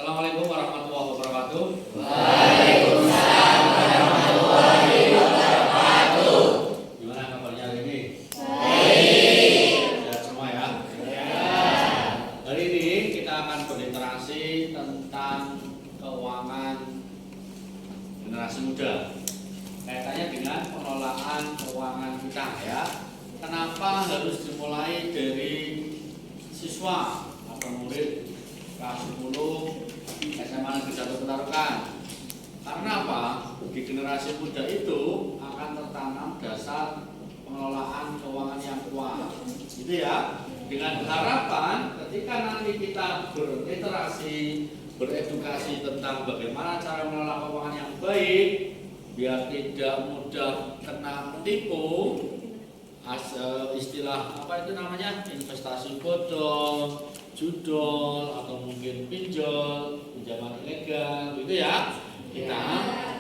Assalamualaikum warahmatullahi wabarakatuh. Waalaikumsalam warahmatullahi wabarakatuh. Gimana kabarnya hari ini? Baik. Sehat semua ya? Ya. Hari ini kita akan berinteraksi tentang keuangan generasi muda. Kaitannya dengan pengelolaan keuangan kita ya. Kenapa harus dimulai dari siswa atau murid kelas 10 SMA Negeri 1 Petarukan? Karena apa? Di generasi muda itu akan tertanam dasar pengelolaan keuangan yang kuat. Gitu ya. Dengan harapan ketika nanti kita berliterasi, beredukasi tentang bagaimana cara mengelola keuangan yang baik, biar tidak mudah kena menipu, istilah apa itu namanya, investasi bodong, judol, atau mungkin pinjaman ilegal, gitu ya. Kita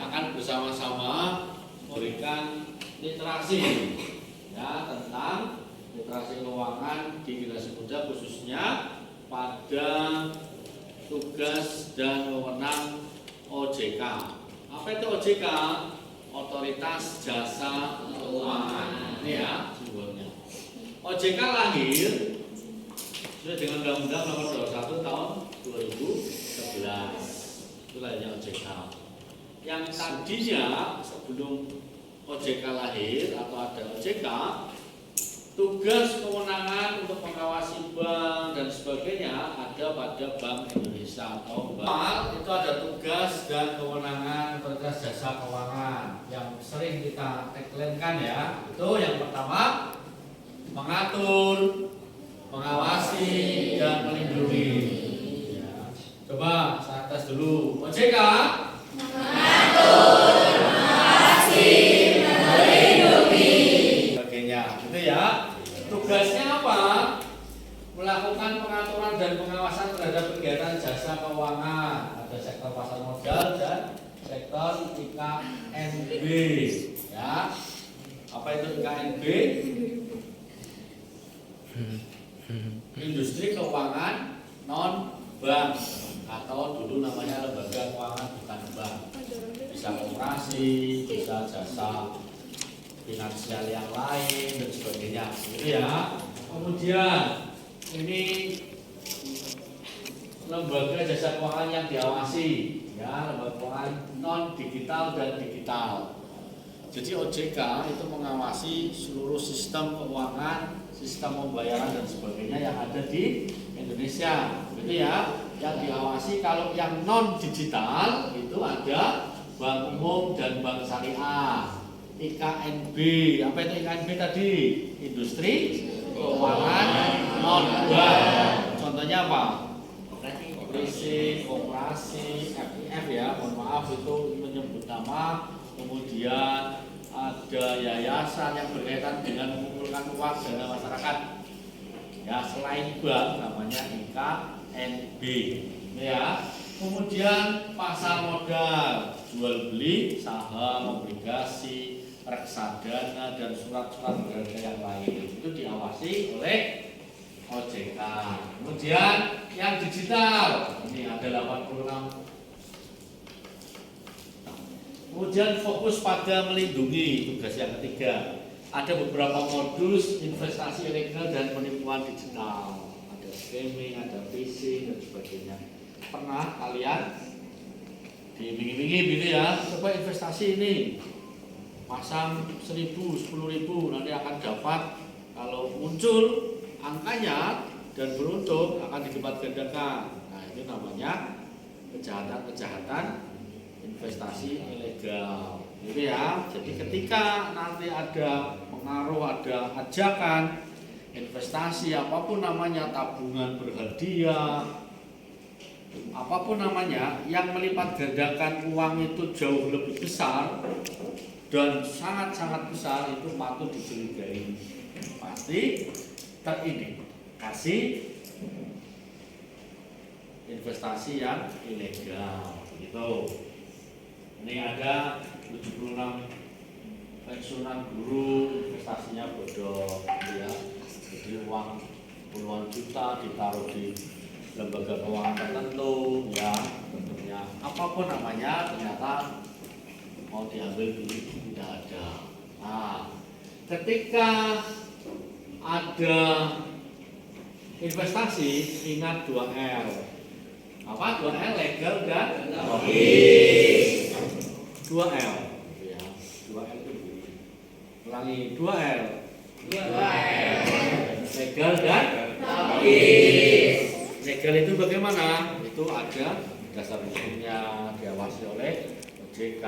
akan bersama-sama memberikan literasi ya tentang literasi keuangan di generasi muda, khususnya pada tugas dan wewenang OJK. Apa itu OJK? Otoritas Jasa Keuangan. Ini ya simbolnya. OJK lahir sesuai dengan Undang-Undang Nomor 21 Tahun 2011. Itu lahirnya OJK. Yang tadinya sebelum OJK lahir atau ada OJK, tugas kewenangan untuk mengawasi bank dan sebagainya ada pada Bank Indonesia atau bank. Itu ada tugas dan kewenangan otoritas jasa keuangan yang sering kita tagline-kan ya. Itu yang pertama, mengatur, mengawasi, dan melindungi ya. Coba saya tes dulu. OJK Mengatur, mengawasi, melindungi. Sebagainya, gitu ya. Tugasnya apa? Melakukan pengaturan dan pengawasan terhadap kegiatan jasa keuangan. Ada sektor pasar modal dan sektor IKNB. Ya. Apa itu IKNB? Industri keuangan non bank, atau dulu namanya lembaga keuangan bukan bank. Bisa koperasi, bisa jasa finansial yang lain dan sebagainya, gitu ya. Kemudian ini lembaga jasa keuangan yang diawasi, ya, lembaga keuangan non digital dan digital. Jadi OJK itu mengawasi seluruh sistem keuangan, sistem pembayaran dan sebagainya yang ada di Indonesia, gitu ya. Yang diawasi kalau yang non digital itu ada Bank Umum dan Bank Syariah. IKNB, apa itu IKNB tadi? Industri keuangan non bank. Contohnya apa? Koperasi, FIF ya, mohon maaf itu menyebut nama. Kemudian ada yayasan yang berkaitan dengan mengumpulkan uang dana masyarakat. Ya, selain bank namanya IKNB. Ya. Kemudian pasar modal, jual beli saham, obligasi, reksadana dan surat-surat berharga yang lain, itu diawasi oleh OJK. Kemudian yang digital, ini ada 86. Kemudian fokus pada melindungi, tugas yang ketiga. Ada beberapa modus investasi ilegal dan penipuan digital. Ada scamming, ada phishing dan sebagainya. Pernah kalian diiming-imingi gitu ya, coba investasi ini, pasang 1.000, 10.000, nanti akan dapat, kalau muncul angkanya dan beruntung akan dilipat gandakan. Nah, itu namanya kejahatan investasi ilegal, gitu ya. Jadi ketika nanti ada pengaruh, ada ajakan investasi apapun namanya, tabungan berhadiah, apapun namanya, yang melipat gandakan uang itu jauh lebih besar dan sangat-sangat besar, itu patut dicurigai. Pasti terindikasi investasi yang ilegal, gitu. Ini ada 76 pensiunan guru, investasinya bodong, ya. Jadi uang puluhan juta ditaruh di lembaga keuangan tertentu, ya, apapun namanya ternyata mau diambil dulu tidak ada. Nah, ketika ada investasi, ingat 2L. Apa 2L? Legal dan logis. 2L ya. 2L itu begini. Ulangi 2L. 2L. Legal dan logis. legal itu bagaimana? Itu ada dasar hukumnya, diawasi oleh OJK,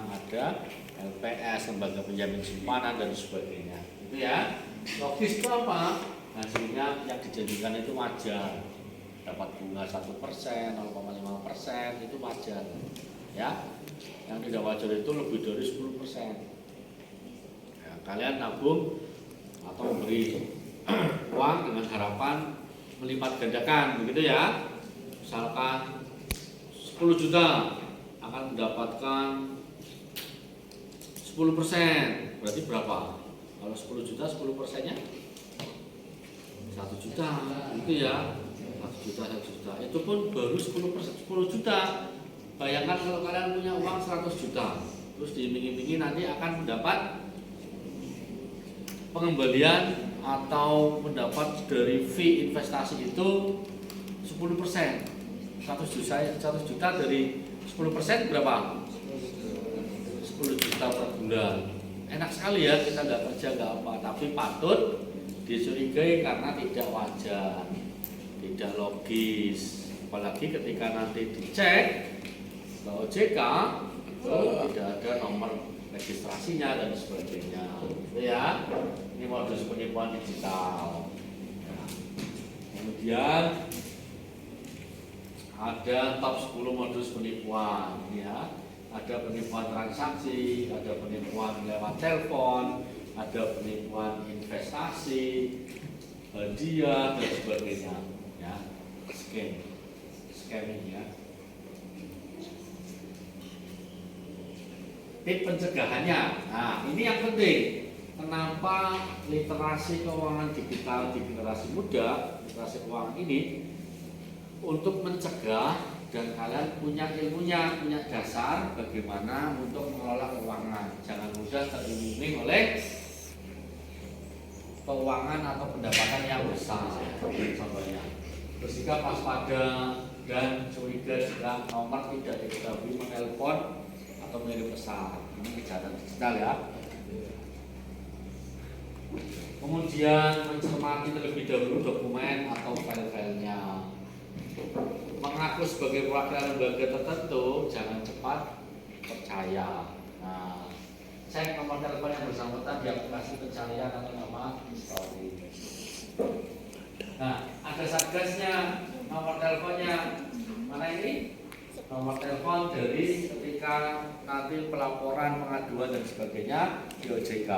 ada LPS, lembaga penjamin simpanan dan sebagainya. Itu ya. Logis itu apa? Hasilnya yang dijadikan itu wajar. Dapat bunga 1%, 0,5% itu wajar. Ya. Yang tidak wajar itu lebih dari 10%. Ya, kalian nabung atau memberi uang dengan harapan melipat gandakan, begitu ya. Misalkan 10 juta akan mendapatkan 10%, berarti berapa? Kalau 10 juta, 10%-nya 1 juta, itu ya. 1 juta, 1 juta. Itu pun baru 10%, 10 juta. Bayangkan kalau kalian punya uang 100 juta, terus diiming-imingi nanti akan mendapat pengembalian atau mendapat dari fee investasi itu 10%. 100 juta dari 10% berapa? 10 juta per bulan. Enak sekali ya, kita nggak kerja nggak apa, tapi patut dicurigai karena tidak wajar, tidak logis. Apalagi ketika nanti dicek ke OJK itu tidak ada nomor registrasinya dan sebagainya. Itu ya, ini modus penipuan digital. Ya. Kemudian ada top 10 modus penipuan, ya. Ada penipuan transaksi, ada penipuan lewat telepon, ada penipuan investasi, hadiah dan sebagainya, ya. Scamming ya. Tip pencegahannya. Nah, ini yang penting. Kenapa literasi keuangan digital di generasi muda, literasi keuangan ini untuk mencegah dan kalian punya ilmunya, punya dasar bagaimana untuk mengelola keuangan. Jangan mudah teriming-iming oleh keuangan atau pendapatan yang besar. Contohnya, bersikap waspada dan curiga jika nomor tidak diketahui menelpon atau mengirim pesan. Ini kejahatan digital ya. Kemudian mencermati terlebih dahulu dokumen atau file-filenya. Mengaku sebagai perwakilan lembaga tertentu, jangan cepat percaya. Nah, cek nomor telepon yang bersangkutan di aplikasi pencarian atau nama history. Nah, ada satgasnya, nomor teleponnya. Mana ini? Nomor telepon dari ketika nanti pelaporan, pengaduan dan sebagainya di OJK.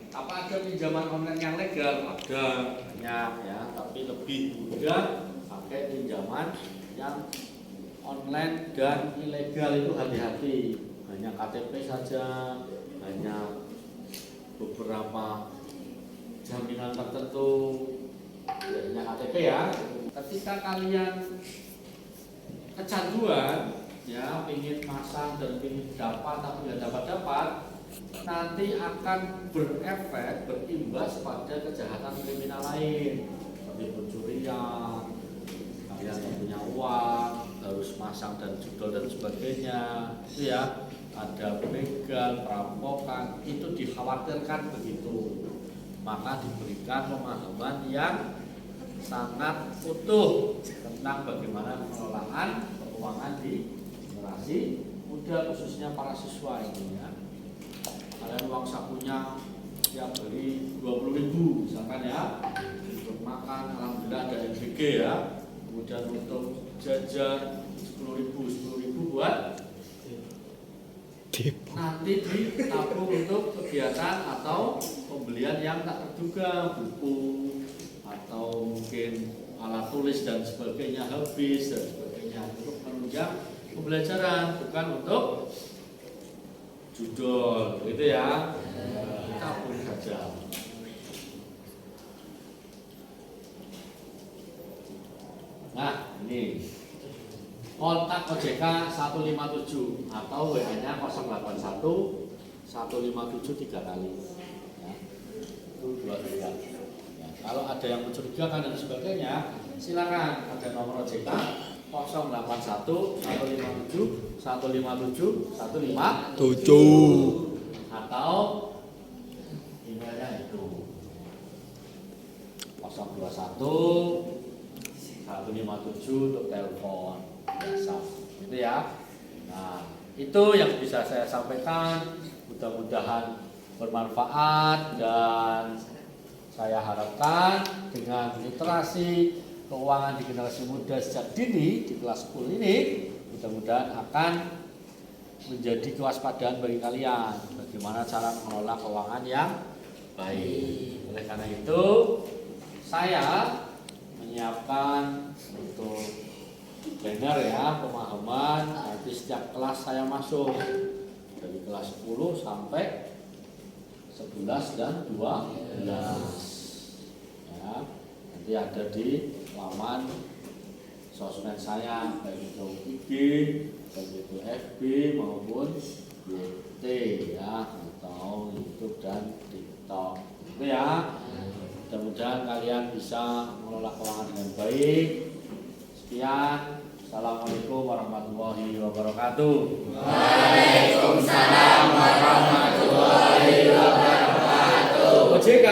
Apa ada pinjaman online yang legal? Ada, banyak ya, tapi lebih mudah pakai pinjaman yang online dan ilegal itu hati-hati. Hanya KTP saja, hanya beberapa jaminan tertentu, hanya KTP ya. Ketika kalian kecanduan, ya, ingin masang dan ingin dapat tapi tidak dapat, nanti akan berefek, berimbas pada kejahatan kriminal lain seperti pencurian. Kalian yang punya uang harus masang dan judol dan sebagainya, itu ya, ada begal, perampokan, itu dikhawatirkan begitu. Maka diberikan pemahaman yang sangat utuh tentang bagaimana pengelolaan keuangan di generasi muda, khususnya para siswa ini ya. Kalian uang sakunya tiap beli 20.000 misalkan ya, untuk makan alhamdulillah ada MBG ya. Kemudian untuk jajan 10.000 buat nanti ditabung untuk kegiatan atau pembelian yang tak terduga, buku atau mungkin alat tulis dan sebagainya habis dan sebagainya, untuk menunjang pembelajaran, bukan untuk judul, gitu ya. Tabung saja. Nah, ini kontak OJK 157 atau WA-nya 081 157 3 kali. Ya. Itu 2 pilihan. Ya. Kalau ada yang mencurigakan dan sebagainya, silakan ada nomor OJK 081 157 157 157 atau emailnya itu 021 157 untuk telepon WhatsApp gitu ya. Nah, itu yang bisa saya sampaikan, mudah-mudahan bermanfaat dan saya harapkan dengan literasi keuangan di generasi muda sejak dini di kelas 10 ini mudah-mudahan akan menjadi kewaspadaan bagi kalian bagaimana cara mengelola keuangan yang baik. Oleh karena itu saya menyiapkan untuk banner ya, pemahaman nanti setiap kelas saya masuk dari kelas 10 sampai 11 dan 12 ya, nanti ada di laman sosmed saya baik itu IG, baik itu FB maupun YT ya, atau YouTube dan TikTok itu ya. Mudah-mudahan kalian bisa mengelola keuangan dengan baik. Sekian, assalamualaikum warahmatullahi wabarakatuh. Waalaikumsalam warahmatullahi wabarakatuh. OJK